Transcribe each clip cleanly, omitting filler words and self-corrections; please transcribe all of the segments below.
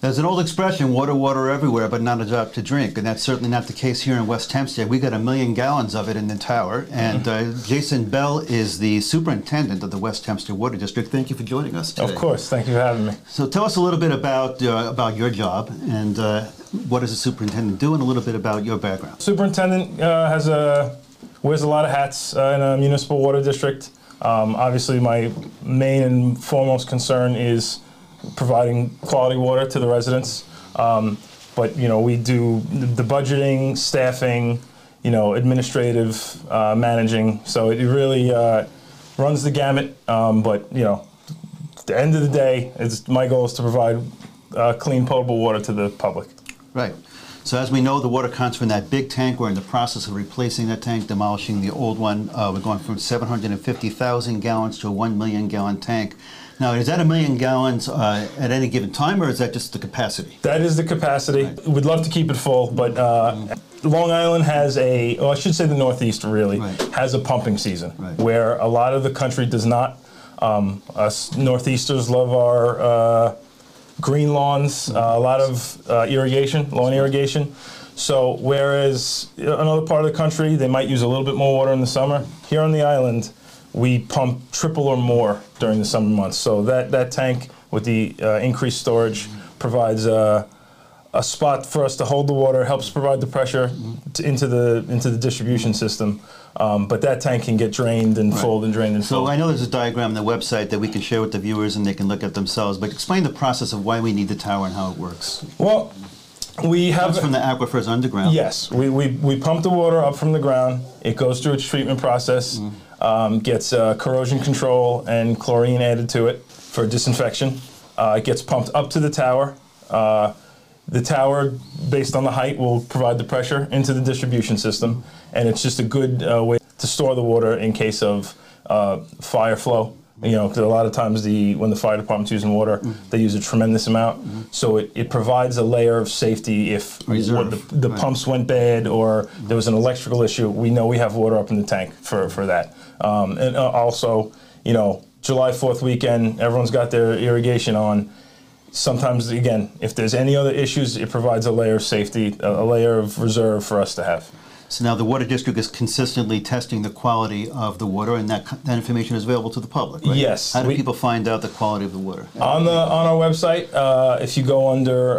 There's an old expression, water, water everywhere, but not a drop to drink. And that's certainly not the case here in West Hempstead. We got 1 million gallons of it in the tower. And Jason Belle is the superintendent of the West Hempstead Water District. Thank you for joining us today. Of course. Thank you for having me. So tell us a little bit about your job and what does a superintendent do, and a little bit about your background. Superintendent wears a lot of hats in a municipal water district. Obviously, my main and foremost concern is providing quality water to the residents, but we do the budgeting, staffing, administrative, managing. So it really runs the gamut. But at the end of the day, my goal is to provide clean, potable water to the public. Right. So as we know, the water comes from that big tank. We're in the process of replacing that tank, demolishing the old one. We're going from 750,000 gallons to a 1 million gallon tank. Now, is that 1 million gallons at any given time, or is that just the capacity? That is the capacity. Right. We'd love to keep it full, but Long Island has I should say the Northeast really, has a pumping season where a lot of the country does not. Us Northeasters love our green lawns, a lot of irrigation, lawn irrigation. So whereas another part of the country, they might use a little bit more water in the summer, here on the island, we pump triple or more during the summer months. So that tank with the increased storage provides a spot for us to hold the water, helps provide the pressure into the distribution system. But that tank can get drained and filled and drained and filled. So I know there's a diagram on the website that we can share with the viewers and they can look at themselves, but explain the process of why we need the tower and how it works. Well, we have... It comes from the aquifers underground. Yes, we pump the water up from the ground. It goes through its treatment process, gets corrosion control and chlorine added to it for disinfection. It gets pumped up to the tower. The tower, based on the height, will provide the pressure into the distribution system, and it's just a good way to store the water in case of fire flow. Because a lot of times when the fire department's using water, they use a tremendous amount. So it provides a layer of safety if the pumps went bad or there was an electrical issue. We know we have water up in the tank for that. And also, July 4th weekend, everyone's got their irrigation on. Sometimes, again, if there's any other issues, it provides a layer of safety, a layer of reserve for us to have. So now the Water District is consistently testing the quality of the water, and that information is available to the public, right? Yes. How do people find out the quality of the water? On our website, if you go under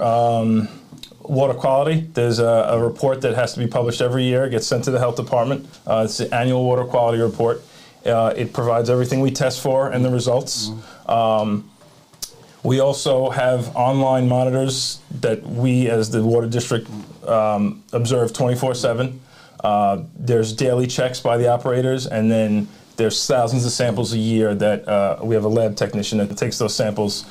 water quality, there's a report that has to be published every year. It gets sent to the health department. It's the annual water quality report. It provides everything we test for and the results. We also have online monitors that we, as the Water District, observe 24/7. There's daily checks by the operators, and then there's thousands of samples a year that we have a lab technician that takes those samples,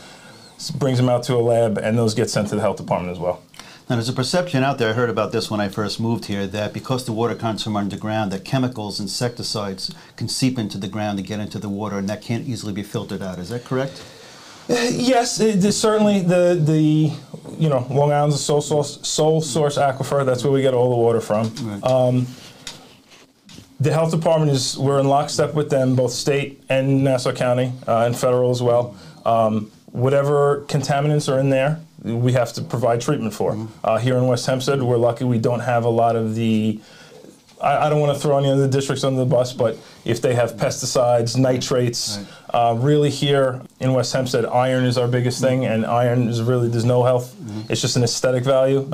brings them out to a lab, and those get sent to the health department as well. Now, there's a perception out there, I heard about this when I first moved here, that because the water comes from underground, that chemicals, insecticides can seep into the ground and get into the water, and that can't easily be filtered out. Is that correct? Yes, certainly the Long Island's a sole source aquifer. That's where we get all the water from. Right. The health department we're in lockstep with them, both state and Nassau County and federal as well. Whatever contaminants are in there, we have to provide treatment for. Here in West Hempstead, we're lucky we don't have a lot of the. I don't want to throw any of the districts under the bus, but if they have pesticides, nitrates, really here in West Hempstead, iron is our biggest thing, and iron is really, there's no health. It's just an aesthetic value.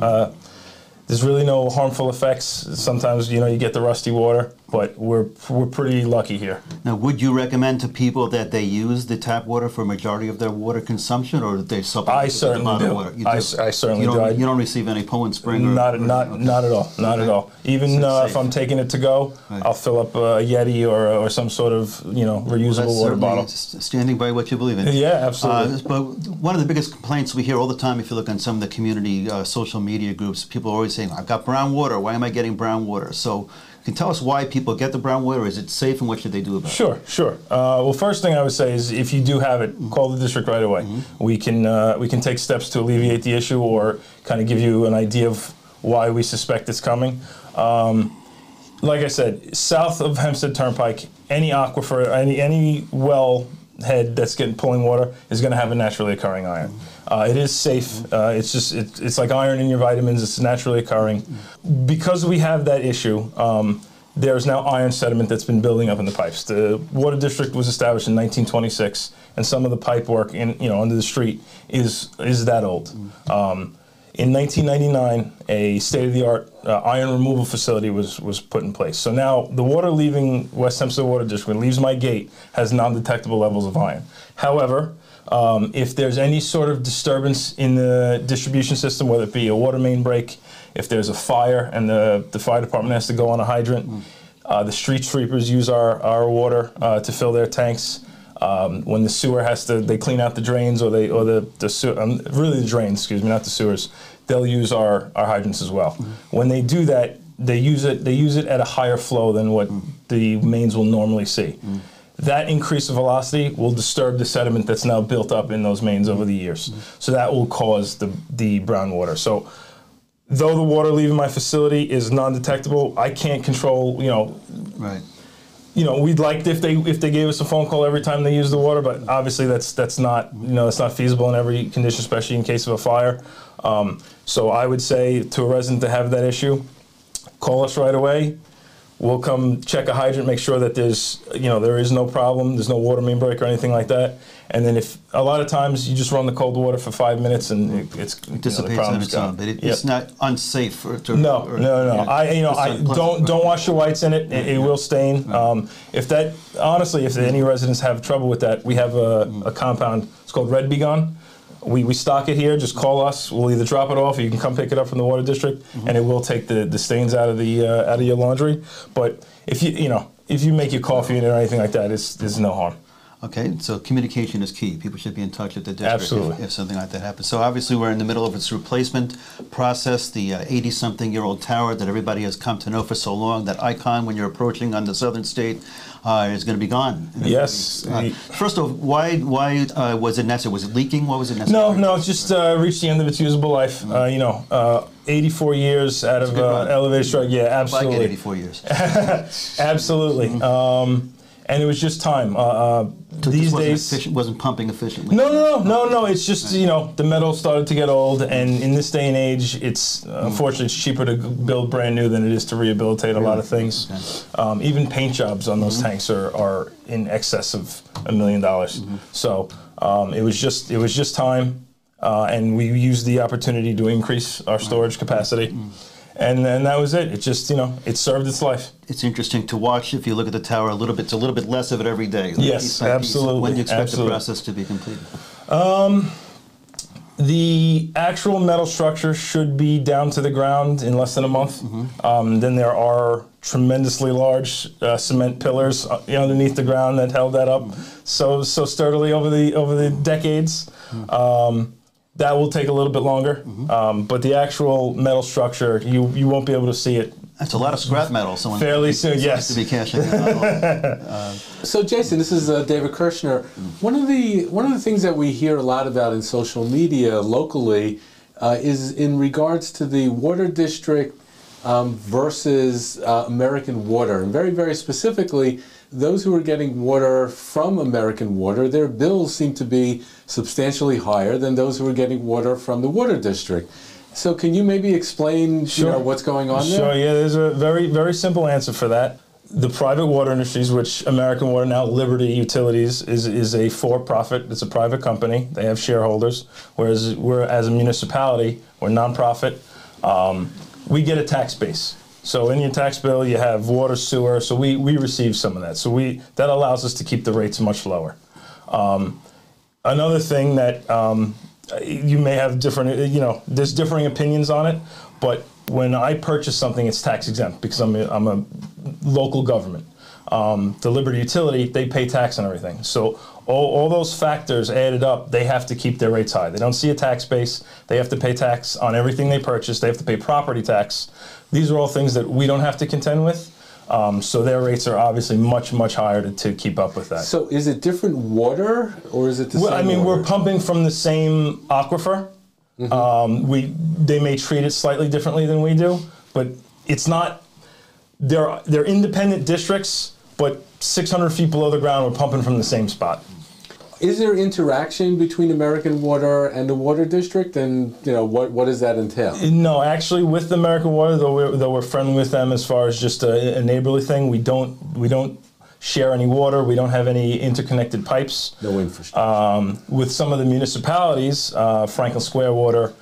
There's really no harmful effects. Sometimes, you get the rusty water, but we're pretty lucky here. Now, would you recommend to people that they use the tap water for a majority of their water consumption, or that they supplement I certainly do. Water? I certainly do. You don't receive any Poland Spring? Not at all. Not at all. Even if I'm taking it to go, I'll fill up a Yeti or some sort of reusable water bottle. Standing by what you believe in. Yeah, absolutely. But one of the biggest complaints we hear all the time, if you look on some of the community social media groups, people are always saying, I've got brown water. Why am I getting brown water? So can you tell us why people get the brown water? Is it safe, and what should they do about it? Sure. Well, first thing I would say is if you do have it, call the district right away. We can take steps to alleviate the issue or kind of give you an idea of why we suspect it's coming. Like I said, south of Hempstead Turnpike, any aquifer, any well head that's pulling water is going to have a naturally occurring iron. It is safe. It's like iron in your vitamins. It's naturally occurring. Because we have that issue, there's now iron sediment that's been building up in the pipes. The water district was established in 1926, and some of the pipe work under the street is that old. In 1999, a state-of-the-art iron removal facility was put in place. So now the water leaving West Hempstead Water District, when it leaves my gate, has non-detectable levels of iron. However, if there's any sort of disturbance in the distribution system, whether it be a water main break, if there's a fire and the fire department has to go on a hydrant, the street sweepers use our water to fill their tanks. When the sewer they clean out the drains really the drains, excuse me, not the sewers, they'll use our hydrants as well. When they do that, they use it at a higher flow than what the mains will normally see. That increase of velocity will disturb the sediment that's now built up in those mains over the years. So that will cause the brown water. So though the water leaving my facility is non-detectable, I can't control, Right. We'd like if they gave us a phone call every time they use the water, but obviously that's not that's not feasible in every condition, especially in case of a fire. So I would say to a resident to have that issue, call us right away. We'll come check a hydrant, make sure that there is no problem, there's no water main break or anything like that. And then if a lot of times you just run the cold water for 5 minutes and it dissipates on its own, but it's not unsafe No. Don't wash your whites in it. It will stain. If any residents have trouble with that, we have a compound. It's called Red Begon. We stock it here. Just call us. We'll either drop it off, or you can come pick it up from the water district, and it will take the stains out of your laundry. But if you make your coffee in it or anything like that, there's no harm. Okay, so communication is key. People should be in touch with the district if something like that happens. So obviously we're in the middle of its replacement process, the 80-something-year-old tower that everybody has come to know for so long, that icon when you're approaching on the southern state is going to be gone. Yes. First of all, why was it necessary? Was it leaking? What was it necessary? No, it's just reached the end of its usable life. 84 years out of elevated strike. Yeah, absolutely. I get 84 years. Absolutely. And it was just time. These days, wasn't pumping efficiently. No. It's just the metal started to get old, and in this day and age, it's unfortunately it's cheaper to build brand new than it is to rehabilitate a lot of things. Okay. Even paint jobs on those tanks are in excess of $1 million. So it was just time, and we used the opportunity to increase our storage capacity. And then that was it. It just, it served its life. It's interesting to watch. If you look at the tower a little bit, it's a little bit less of it every day. Yes, absolutely. When do you expect the process to be completed? The actual metal structure should be down to the ground in less than a month. Then there are tremendously large cement pillars underneath the ground that held that up so sturdily over the decades. That will take a little bit longer, but the actual metal structure, you won't be able to see it. That's a lot of scrap metal. Fairly soon, yes. To be cashing in. So, Jason, this is David Kirshner. One of the things that we hear a lot about in social media locally is in regards to the water district versus American Water, and very, very specifically, those who are getting water from American Water, their bills seem to be substantially higher than those who are getting water from the water district. So can you maybe explain what's going on there? Sure, yeah, there's a very, very simple answer for that. The private water industries, which American Water, now Liberty Utilities, is a for-profit. It's a private company. They have shareholders, whereas we're, as a municipality, we're nonprofit. We get a tax base. So in your tax bill, you have water, sewer, so we receive some of that. So that allows us to keep the rates much lower. Another thing that you may have different, there's differing opinions on it, but when I purchase something, it's tax exempt because I'm a local government. The Liberty Utility, they pay tax on everything. So all those factors added up, they have to keep their rates high. They don't see a tax base. They have to pay tax on everything they purchase. They have to pay property tax. These are all things that we don't have to contend with. So their rates are obviously much, much higher to keep up with that. So is it different water, or is it the same I mean, water? we're pumping from the same aquifer. They may treat it slightly differently than we do, but it's not, they're independent districts, but 600 feet below the ground, we're pumping from the same spot. Is there interaction between American Water and the Water District, and what does that entail? No, actually, with American Water, though we're friendly with them as far as just a neighborly thing, we don't share any water. We don't have any interconnected pipes. No infrastructure. With some of the municipalities, Franklin Square Water,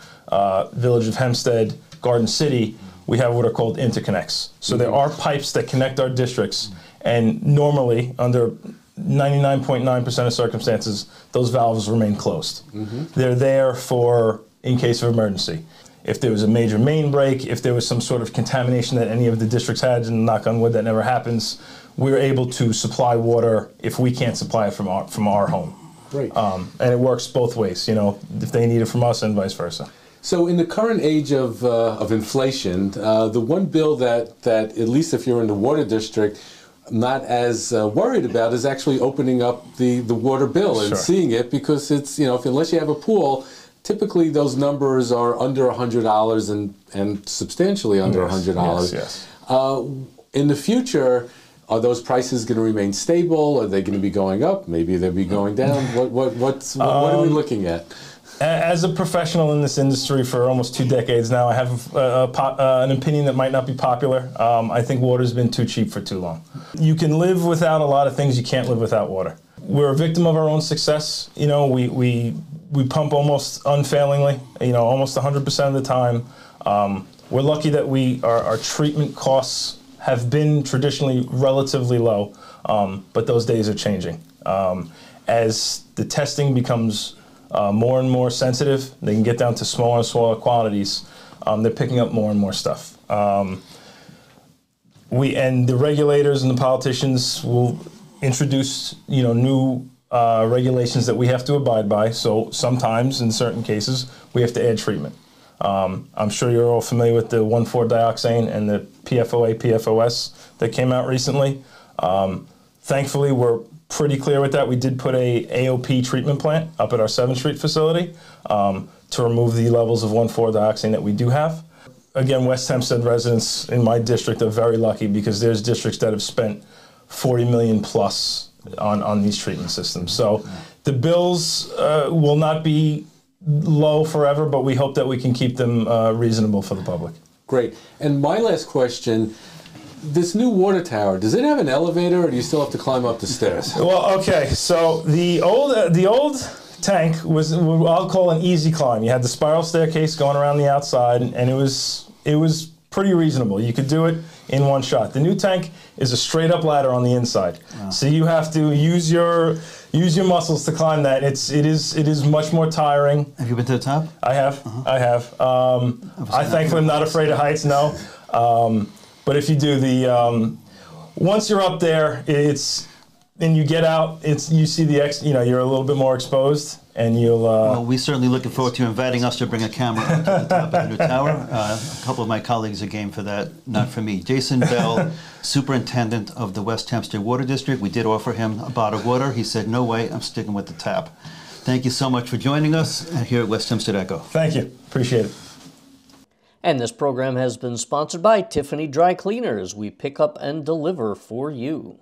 Village of Hempstead, Garden City, we have what are called interconnects. So there are pipes that connect our districts, and normally, under 99.9% of circumstances, those valves remain closed. They're there for in case of emergency. If there was a major main break, if there was some sort of contamination that any of the districts had, and knock on wood that never happens, we're able to supply water if we can't supply it from our home. Great. And it works both ways, if they need it from us and vice versa. So in the current age of inflation, the one bill that at least if you're in the Water District, not as worried about is actually opening up the water bill and seeing it, because it's, unless you have a pool, typically those numbers are under $100 and substantially under $100. Yes. In the future, are those prices going to remain stable? Are they going to be going up? Maybe they'll be going down. What are we looking at? As a professional in this industry for almost 2 decades now, I have an opinion that might not be popular. I think water's been too cheap for too long. You can live without a lot of things, you can't live without water. We're a victim of our own success. We pump almost unfailingly, almost 100% of the time. We're lucky that our treatment costs have been traditionally relatively low, but those days are changing. As the testing becomes more and more sensitive, they can get down to smaller and smaller quantities. They're picking up more and more stuff. And the regulators and the politicians will introduce, new regulations that we have to abide by. So sometimes, in certain cases, we have to add treatment. I'm sure you're all familiar with the 1,4-dioxane and the PFOA, PFOS that came out recently. Thankfully, we're pretty clear with that. We did put a AOP treatment plant up at our 7th Street facility to remove the levels of 1,4-dioxane that we do have. Again, West Hempstead residents in my district are very lucky, because there's districts that have spent $40 million plus on these treatment systems. So the bills will not be low forever, but we hope that we can keep them reasonable for the public. Great. And my last question, this new water tower, does it have an elevator, or do you still have to climb up the stairs? Well, okay, so the old tank was, I'll call an easy climb. You had the spiral staircase going around the outside, and it was pretty reasonable. You could do it in one shot. The new tank is a straight up ladder on the inside. Wow. So you have to use your muscles to climb that. It is much more tiring. Have you been to the top? I have. I have. I thankfully am not afraid of heights, no. But if you do once you're up there, and you get out, you see you're a little bit more exposed, and you'll. Well, we're certainly looking forward to you inviting us to bring a camera up to the top of the new tower. A couple of my colleagues are game for that, not for me. Jason Belle, Superintendent of the West Hempstead Water District. We did offer him a bottle of water. He said, "No way, I'm sticking with the tap." Thank you so much for joining us here at West Hempstead Echo. Thank you. Appreciate it. And this program has been sponsored by Tiffany Dry Cleaners. We pick up and deliver for you.